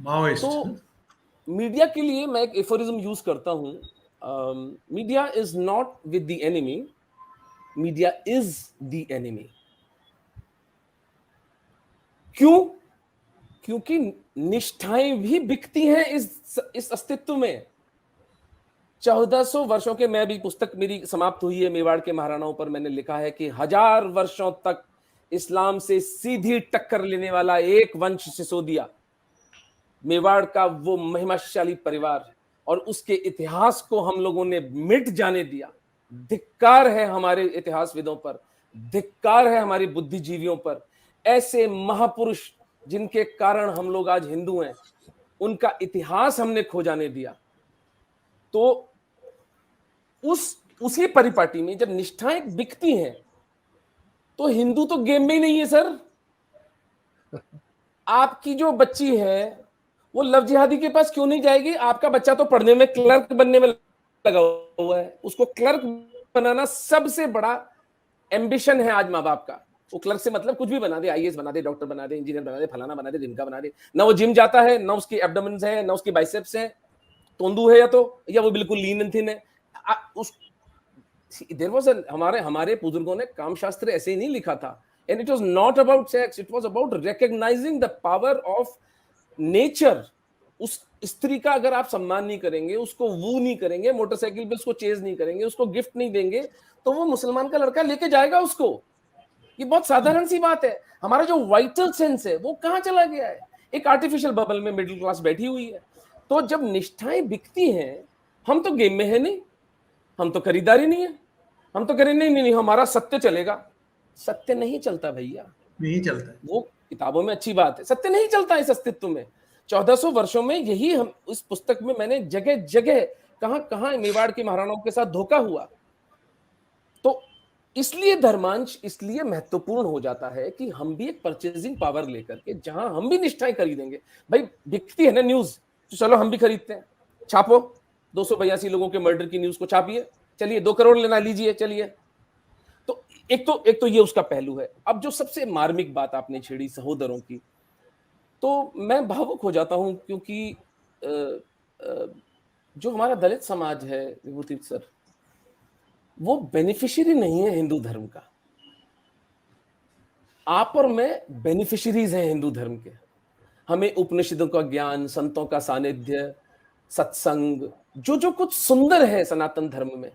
Maoist. तो media के लिए मैं एक एफोरिज्म यूज करता हूं, media is not with the enemy, media is the enemy. क्यों? क्योंकि निष्ठाएं भी बिकती हैं इस अस्तित्व में। 1400 वर्षों के, मैं भी पुस्तक मेरी समाप्त हुई है मेवाड़ के महाराणाओं पर, मैंने लिखा है कि 1000 वर्षों तक इस्लाम से सीधी टक्कर लेने वाला एक वंश सिसोदिया, मेवाड़ का वो महिमाशाली परिवार, और उसके इतिहास को हम लोगों ने मिट जाने दिया। धिक्कार है हमारे इतिहासविदों पर, धिक्कार है हमारे बुद्धिजीवियों पर। ऐसे महापुरुष जिनके कारण हम लोग आज हिंदू हैं, उनका इतिहास हमने खो जाने दिया। तो उसी परिपाटी में जब निष्ठाएं बिकती हैं, तो हिंदू तो गेम में ही नहीं है सर। आपकी जो बच्ची है वो लव जिहादी के पास क्यों नहीं जाएगी? आपका बच्चा तो पढ़ने में, क्लर्क बनने में लगा हुआ है। उसको क्लर्क बनाना सबसे बड़ा एम्बिशन है आज माँ बाप का। वो क्लर्क से मतलब कुछ भी बना दे, आईएएस बना दे, डॉक्टर बना दे, इंजीनियर बना दे, फलाना बना दे, ढिमका बना दे। ना वो जिम जाता है, ना उसकी एब्डोमेन्स है, ना उसकी बाइसेप्स है, तोंदू है या वो बिल्कुल लीन एंड थिन है। उस देयर वाज हमारे बुजुर्गों ने कामशास्त्र ऐसे ही नहीं लिखा था। And it was not about sex, it was about recognising the power of nature. उस स्त्री का अगर आप सम्मान नहीं करेंगे, उसको वू नहीं करेंगे, मोटरसाइकिल पे उसको चेज नहीं करेंगे, उसको गिफ्ट नहीं देंगे, तो वो मुसलमान का लड़का लेके जाएगा उसको। ये बहुत साधारण सी बात है। हमारा जो वाइटल सेंस है वो कहां चला गया है? एक आर्टिफिशियल बबल में मिडिल क्लास बैठी हुई है। तो जब निष्ठाएं बिकती हैं, हम तो गेम में है नहीं, हम तो खरीदारी नहीं है, हम तो करें नहीं नहीं नहीं हमारा सत्य चलेगा। सत्य नहीं चलता भैया, नहीं चलता है। वो किताबों में अच्छी बात है, सत्य नहीं चलता इस अस्तित्व में। 1400 वर्षों में यही हम इस पुस्तक में मैंने जगह जगह कहां कहां मेवाड़ के महाराणाओं के साथ धोखा हुआ। तो इसलिए धर्मांश इसलिए महत्वपूर्ण हो जाता है कि हम भी एक परचेजिंग पावर लेकर के, जहां हम भी निष्ठाएं खरीदेंगे। भाई बिकती है ना न्यूज, तो चलो हम भी खरीदते हैं। छापो 282 लोगों के मर्डर की न्यूज को छापिए, चलिए 2 करोड़ लेना, लीजिए चलिए। तो एक तो ये उसका पहलू है। अब जो सबसे मार्मिक बात आपने छेड़ी सहोदरों की, तो मैं भावुक हो जाता हूं, क्योंकि जो हमारा दलित समाज है विभूति सर, वो बेनिफिशियरी नहीं है हिंदू धर्म का। आप और मैं बेनिफिशियरीज हैं हिंदू धर्म के। हमें उपनिषदों का ज्ञान, संतों का सानिध्य, सत्संग, जो कुछ सुंदर है सनातन धर्म में,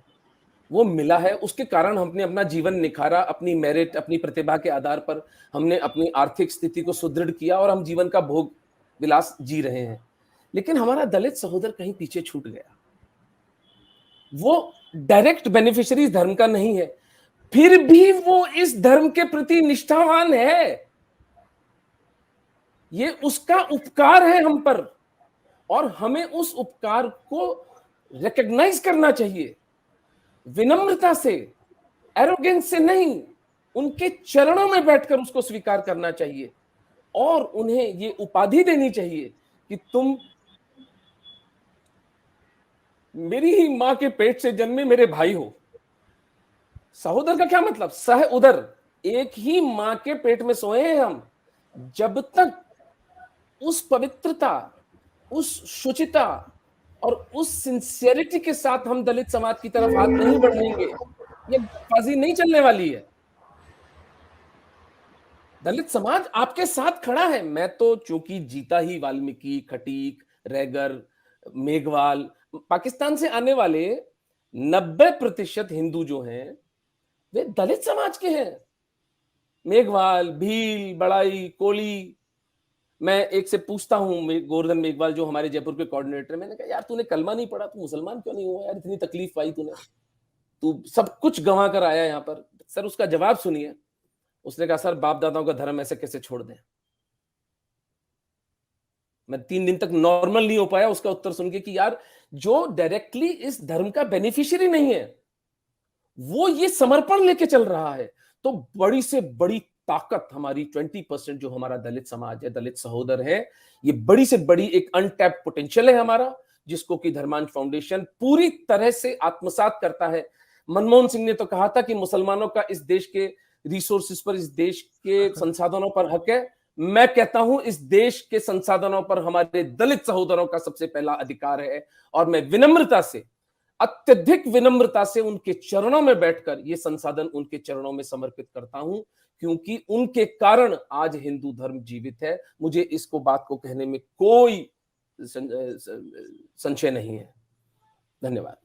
वो मिला है। उसके कारण हमने अपना जीवन निखारा, अपनी मेरिट, अपनी प्रतिभा के आधार पर हमने अपनी आर्थिक स्थिति को सुदृढ़ किया और हम जीवन का भोग विलास जी रहे हैं। लेकिन हमारा दलित सहोदर कहीं पीछे छूट गया। वो डायरेक्ट बेनिफिशियरी धर्म का नहीं है, फिर भी वो इस धर्म के प्रति निष्ठावान है। ये उसका उपकार है हम पर, और हमें उस उपकार को रिकॉग्नाइज करना चाहिए, विनम्रता से, एरोगेंस से नहीं। उनके चरणों में बैठकर उसको स्वीकार करना चाहिए और उन्हें ये उपाधि देनी चाहिए कि तुम मेरी ही मां के पेट से जन्मे मेरे भाई हो। सहोदर का क्या मतलब? सह उदर, एक ही मां के पेट में सोए हैं हम। जब तक उस पवित्रता, उस शुचिता और उस सिंसियरिटी के साथ हम दलित समाज की तरफ हाथ नहीं बढ़ाएंगे, ये बाजी नहीं चलने वाली है। दलित समाज आपके साथ खड़ा है। मैं तो चूंकि जीता ही वाल्मीकि, खटीक, रैगर, मेघवाल, पाकिस्तान से आने वाले 90% हिंदू जो हैं वे दलित समाज के हैं। मेघवाल, भील, बड़ाई, कोली। मैं एक से पूछता हूं, गोवर्धन मेघवाल जो हमारे जयपुर के कोऑर्डिनेटर, मैंने कहा यार तूने कलमा नहीं पढ़ा, तू मुसलमान क्यों नहीं हुआ यार? इतनी तकलीफ पाई तूने, तू सब कुछ गंवा कर आया यहाँ पर। सर उसका जवाब सुनिए। उसने कहा सर बाप दादाओं का धर्म ऐसे कैसे छोड़ दें। मैं 3 दिन तक नॉर्मल नहीं हो पाया उसका उत्तर सुन के कि यार जो डायरेक्टली इस धर्म का बेनिफिशियरी नहीं है वो ये समर्पण लेके चल रहा है। तो बड़ी से बड़ी ताकत हमारी 20% जो हमारा दलित समाज है, दलित सहोदर है, ये बड़ी से बड़ी एक अनटैप्ड पोटेंशियल है हमारा, जिसको कि धर्मांश फाउंडेशन पूरी तरह से आत्मसात करता है। मनमोहन सिंह ने तो कहा था कि मुसलमानों का इस देश के रिसोर्सेज पर, इस देश के संसाधनों पर हक है। मैं कहता हूं इस देश के संसाधनों पर हमारे दलित सहोदरों का सबसे पहला अधिकार है, और मैं विनम्रता से, अत्यधिक विनम्रता से उनके चरणों में बैठकर ये संसाधन उनके चरणों में समर्पित करता हूं, क्योंकि उनके कारण आज हिंदू धर्म जीवित है। मुझे इसको बात को कहने में कोई संशय नहीं है। धन्यवाद।